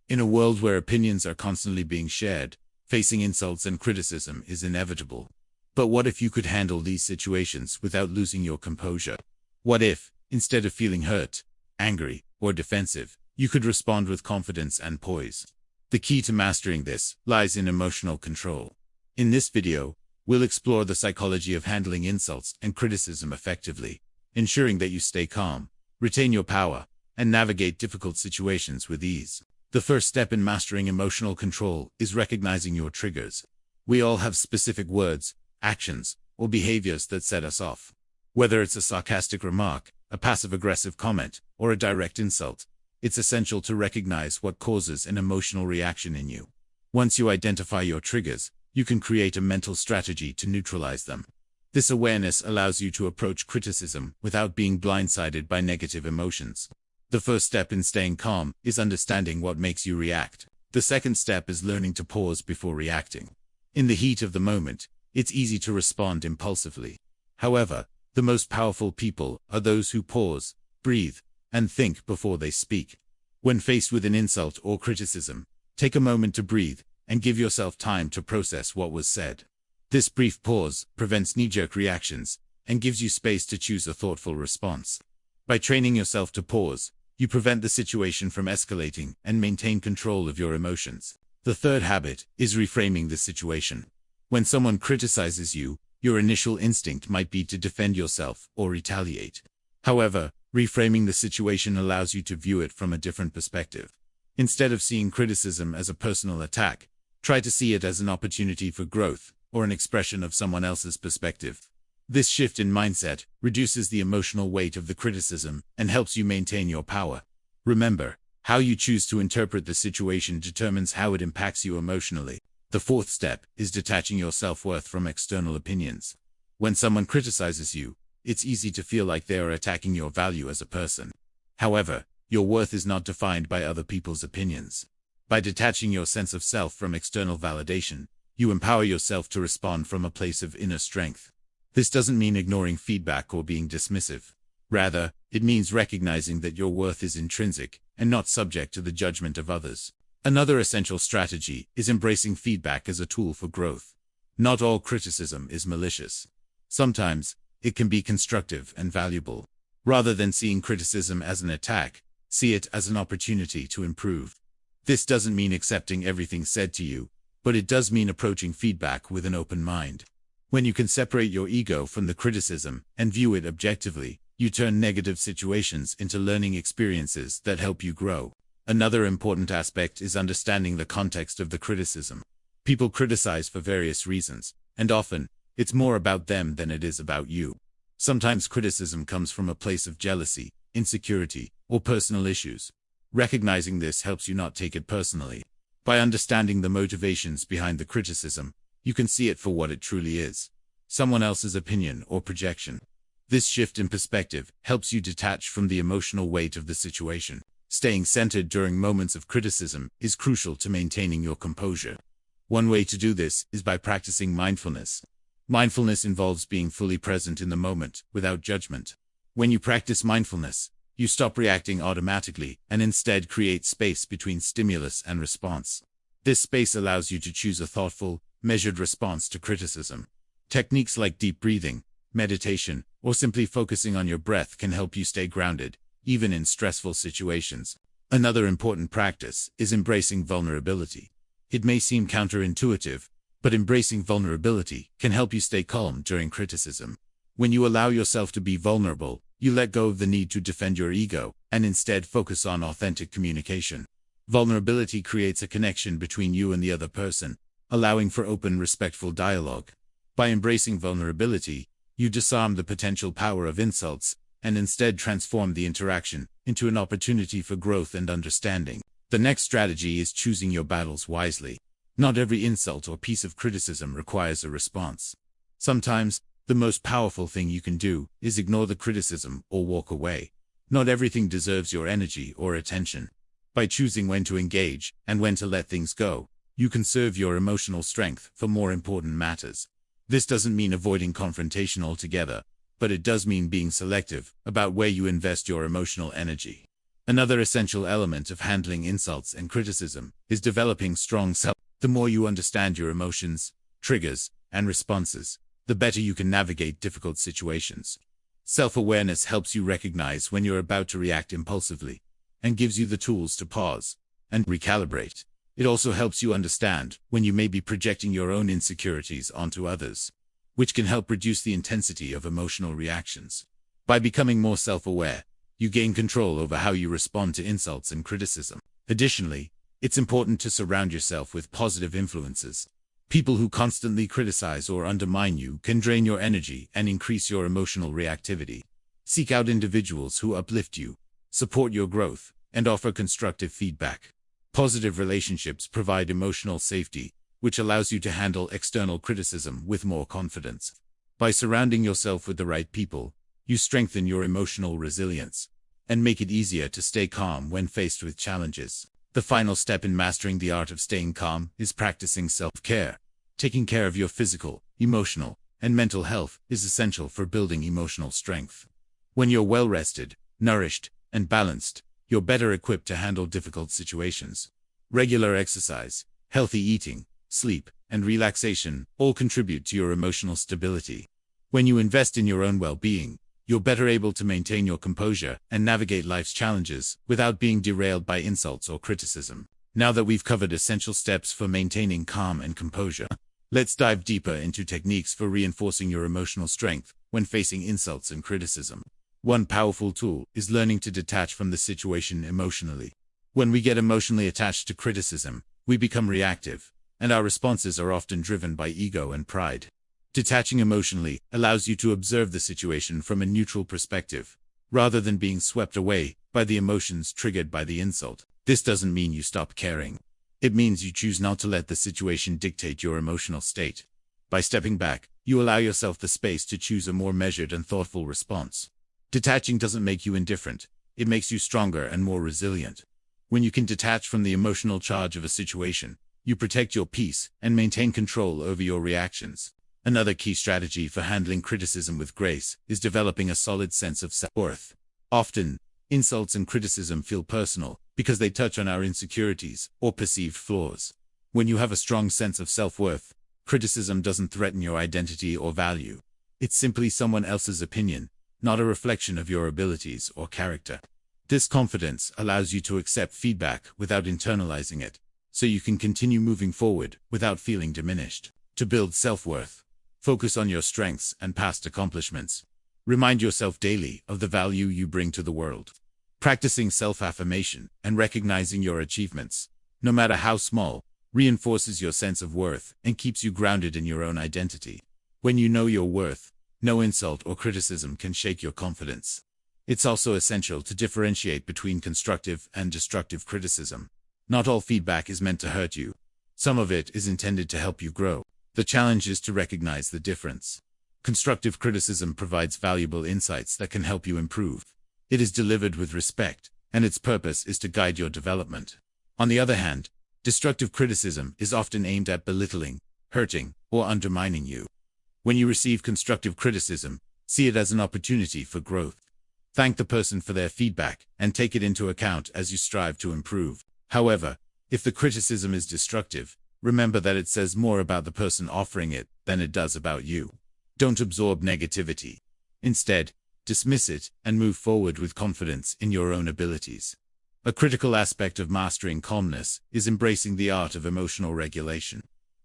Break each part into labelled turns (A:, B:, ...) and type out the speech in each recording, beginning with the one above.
A: In a world where opinions are constantly being shared, facing insults and criticism is inevitable. But what if you could handle these situations without losing your composure? What if, instead of feeling hurt, angry, or defensive, you could respond with confidence and poise? The key to mastering this lies in emotional control. In this video, we'll explore the psychology of handling insults and criticism effectively, ensuring that you stay calm, retain your power, and navigate difficult situations with ease. The first step in mastering emotional control is recognizing your triggers. We all have specific words, actions, or behaviors that set us off. Whether it's a sarcastic remark, a passive-aggressive comment, or a direct insult, it's essential to recognize what causes an emotional reaction in you. Once you identify your triggers, you can create a mental strategy to neutralize them. This awareness allows you to approach criticism without being blindsided by negative emotions. The first step in staying calm is understanding what makes you react. The second step is learning to pause before reacting. In the heat of the moment, it's easy to respond impulsively. However, the most powerful people are those who pause, breathe, and think before they speak. When faced with an insult or criticism, take a moment to breathe and give yourself time to process what was said. This brief pause prevents knee-jerk reactions and gives you space to choose a thoughtful response. By training yourself to pause, you prevent the situation from escalating and maintain control of your emotions. The third habit is reframing the situation. When someone criticizes you, your initial instinct might be to defend yourself or retaliate. However, reframing the situation allows you to view it from a different perspective. Instead of seeing criticism as a personal attack, try to see it as an opportunity for growth or an expression of someone else's perspective. This shift in mindset reduces the emotional weight of the criticism and helps you maintain your power. Remember, how you choose to interpret the situation determines how it impacts you emotionally. The fourth step is detaching your self-worth from external opinions. When someone criticizes you, it's easy to feel like they are attacking your value as a person. However, your worth is not defined by other people's opinions. By detaching your sense of self from external validation, you empower yourself to respond from a place of inner strength. This doesn't mean ignoring feedback or being dismissive. Rather, it means recognizing that your worth is intrinsic and not subject to the judgment of others. Another essential strategy is embracing feedback as a tool for growth. Not all criticism is malicious. Sometimes, it can be constructive and valuable. Rather than seeing criticism as an attack, see it as an opportunity to improve. This doesn't mean accepting everything said to you, but it does mean approaching feedback with an open mind. When you can separate your ego from the criticism and view it objectively, you turn negative situations into learning experiences that help you grow. Another important aspect is understanding the context of the criticism. People criticize for various reasons, and often, it's more about them than it is about you. Sometimes criticism comes from a place of jealousy, insecurity, or personal issues. Recognizing this helps you not take it personally. By understanding the motivations behind the criticism, you can see it for what it truly is: someone else's opinion or projection. This shift in perspective helps you detach from the emotional weight of the situation. Staying centered during moments of criticism is crucial to maintaining your composure. One way to do this is by practicing mindfulness. Mindfulness involves being fully present in the moment, without judgment. When you practice mindfulness, you stop reacting automatically and instead create space between stimulus and response. This space allows you to choose a thoughtful, measured response to criticism. Techniques like deep breathing, meditation, or simply focusing on your breath can help you stay grounded, even in stressful situations. Another important practice is embracing vulnerability. It may seem counterintuitive, but embracing vulnerability can help you stay calm during criticism. When you allow yourself to be vulnerable, you let go of the need to defend your ego and instead focus on authentic communication. Vulnerability creates a connection between you and the other person, allowing for open, respectful dialogue. By embracing vulnerability, you disarm the potential power of insults and instead transform the interaction into an opportunity for growth and understanding. The next strategy is choosing your battles wisely. Not every insult or piece of criticism requires a response. Sometimes, the most powerful thing you can do is ignore the criticism or walk away. Not everything deserves your energy or attention. By choosing when to engage and when to let things go, you conserve your emotional strength for more important matters. This doesn't mean avoiding confrontation altogether, but it does mean being selective about where you invest your emotional energy. Another essential element of handling insults and criticism is developing strong self. The more you understand your emotions, triggers, and responses, the better you can navigate difficult situations. Self-awareness helps you recognize when you're about to react impulsively and gives you the tools to pause and recalibrate. It also helps you understand when you may be projecting your own insecurities onto others, which can help reduce the intensity of emotional reactions. By becoming more self-aware, you gain control over how you respond to insults and criticism. Additionally, it's important to surround yourself with positive influences. People who constantly criticize or undermine you can drain your energy and increase your emotional reactivity. Seek out individuals who uplift you, support your growth, and offer constructive feedback. Positive relationships provide emotional safety, which allows you to handle external criticism with more confidence. By surrounding yourself with the right people, you strengthen your emotional resilience and make it easier to stay calm when faced with challenges. The final step in mastering the art of staying calm is practicing self-care. Taking care of your physical, emotional, and mental health is essential for building emotional strength. When you're well-rested, nourished, and balanced, you're better equipped to handle difficult situations. Regular exercise, healthy eating, sleep, and relaxation all contribute to your emotional stability. When you invest in your own well-being, you're better able to maintain your composure and navigate life's challenges without being derailed by insults or criticism. Now that we've covered essential steps for maintaining calm and composure, let's dive deeper into techniques for reinforcing your emotional strength when facing insults and criticism. One powerful tool is learning to detach from the situation emotionally. When we get emotionally attached to criticism, we become reactive, and our responses are often driven by ego and pride. Detaching emotionally allows you to observe the situation from a neutral perspective, rather than being swept away by the emotions triggered by the insult. This doesn't mean you stop caring. It means you choose not to let the situation dictate your emotional state. By stepping back, you allow yourself the space to choose a more measured and thoughtful response. Detaching doesn't make you indifferent, it makes you stronger and more resilient. When you can detach from the emotional charge of a situation, you protect your peace and maintain control over your reactions. Another key strategy for handling criticism with grace is developing a solid sense of self-worth. Often, insults and criticism feel personal because they touch on our insecurities or perceived flaws. When you have a strong sense of self-worth, criticism doesn't threaten your identity or value. It's simply someone else's opinion, not a reflection of your abilities or character. This confidence allows you to accept feedback without internalizing it, so you can continue moving forward without feeling diminished. To build self-worth, focus on your strengths and past accomplishments. Remind yourself daily of the value you bring to the world. Practicing self-affirmation and recognizing your achievements, no matter how small, reinforces your sense of worth and keeps you grounded in your own identity. When you know your worth, no insult or criticism can shake your confidence. It's also essential to differentiate between constructive and destructive criticism. Not all feedback is meant to hurt you. Some of it is intended to help you grow. The challenge is to recognize the difference. Constructive criticism provides valuable insights that can help you improve. It is delivered with respect, and its purpose is to guide your development. On the other hand, destructive criticism is often aimed at belittling, hurting, or undermining you. When you receive constructive criticism, see it as an opportunity for growth. Thank the person for their feedback and take it into account as you strive to improve. However, if the criticism is destructive, remember that it says more about the person offering it than it does about you. Don't absorb negativity. Instead, dismiss it and move forward with confidence in your own abilities. A critical aspect of mastering calmness is embracing the art of emotional regulation.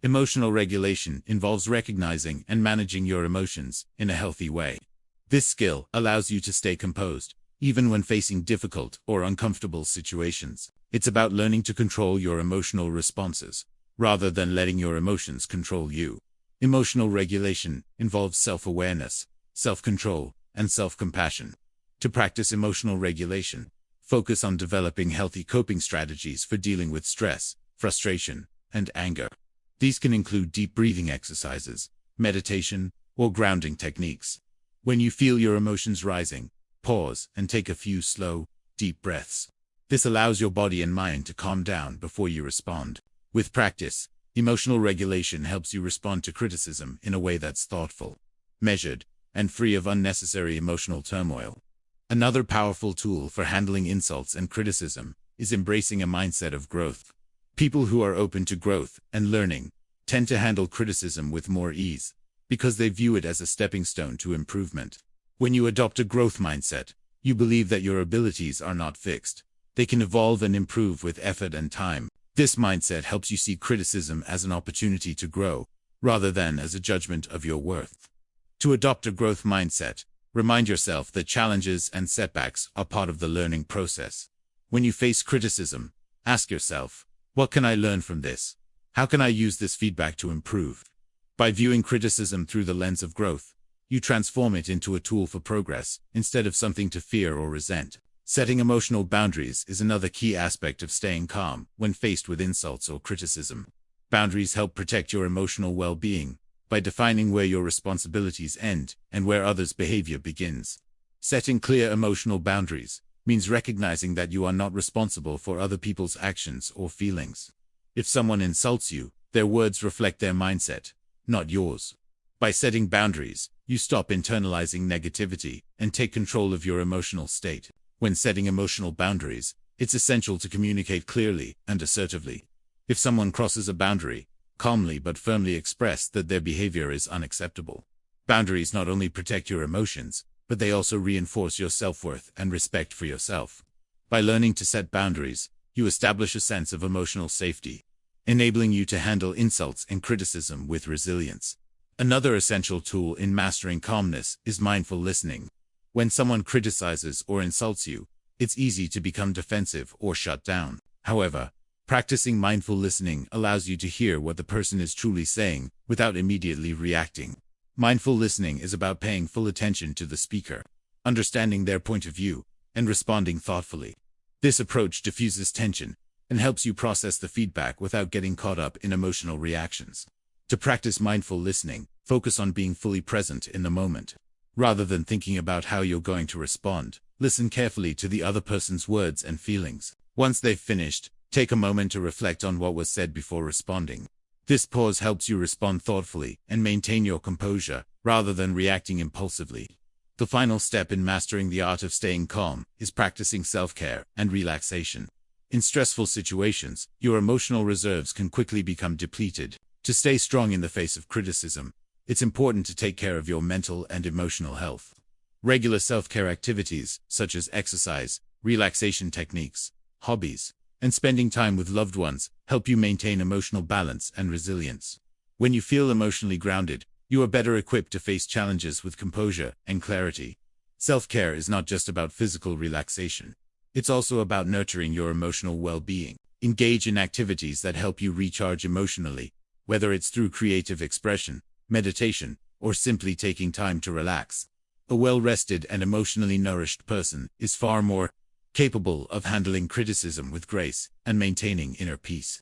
A: Emotional regulation involves recognizing and managing your emotions in a healthy way. This skill allows you to stay composed, even when facing difficult or uncomfortable situations. It's about learning to control your emotional responses, rather than letting your emotions control you. Emotional regulation involves self-awareness, self-control, and self-compassion. To practice emotional regulation, focus on developing healthy coping strategies for dealing with stress, frustration, and anger. These can include deep breathing exercises, meditation, or grounding techniques. When you feel your emotions rising, pause and take a few slow, deep breaths. This allows your body and mind to calm down before you respond. With practice, emotional regulation helps you respond to criticism in a way that's thoughtful, measured, and free of unnecessary emotional turmoil. Another powerful tool for handling insults and criticism is embracing a mindset of growth. People who are open to growth and learning tend to handle criticism with more ease because they view it as a stepping stone to improvement. When you adopt a growth mindset, you believe that your abilities are not fixed. They can evolve and improve with effort and time. This mindset helps you see criticism as an opportunity to grow, rather than as a judgment of your worth. To adopt a growth mindset, remind yourself that challenges and setbacks are part of the learning process. When you face criticism, ask yourself, what can I learn from this? How can I use this feedback to improve? By viewing criticism through the lens of growth, you transform it into a tool for progress instead of something to fear or resent. Setting emotional boundaries is another key aspect of staying calm when faced with insults or criticism. Boundaries help protect your emotional well-being by defining where your responsibilities end and where others' behavior begins. Setting clear emotional boundaries means recognizing that you are not responsible for other people's actions or feelings. If someone insults you, their words reflect their mindset, not yours. By setting boundaries, you stop internalizing negativity and take control of your emotional state. When setting emotional boundaries, it's essential to communicate clearly and assertively. If someone crosses a boundary, calmly but firmly express that their behavior is unacceptable. Boundaries not only protect your emotions, but they also reinforce your self-worth and respect for yourself. By learning to set boundaries, you establish a sense of emotional safety, enabling you to handle insults and criticism with resilience. Another essential tool in mastering calmness is mindful listening. When someone criticizes or insults you, it's easy to become defensive or shut down. However, practicing mindful listening allows you to hear what the person is truly saying without immediately reacting. Mindful listening is about paying full attention to the speaker, understanding their point of view, and responding thoughtfully. This approach diffuses tension and helps you process the feedback without getting caught up in emotional reactions. To practice mindful listening, focus on being fully present in the moment. Rather than thinking about how you're going to respond, listen carefully to the other person's words and feelings. Once they've finished, take a moment to reflect on what was said before responding. This pause helps you respond thoughtfully and maintain your composure, rather than reacting impulsively. The final step in mastering the art of staying calm is practicing self-care and relaxation. In stressful situations, your emotional reserves can quickly become depleted. To stay strong in the face of criticism, it's important to take care of your mental and emotional health. Regular self-care activities, such as exercise, relaxation techniques, hobbies, and spending time with loved ones, help you maintain emotional balance and resilience. When you feel emotionally grounded, you are better equipped to face challenges with composure and clarity. Self-care is not just about physical relaxation. It's also about nurturing your emotional well-being. Engage in activities that help you recharge emotionally, whether it's through creative expression, meditation, or simply taking time to relax. A well-rested and emotionally nourished person is far more capable of handling criticism with grace and maintaining inner peace.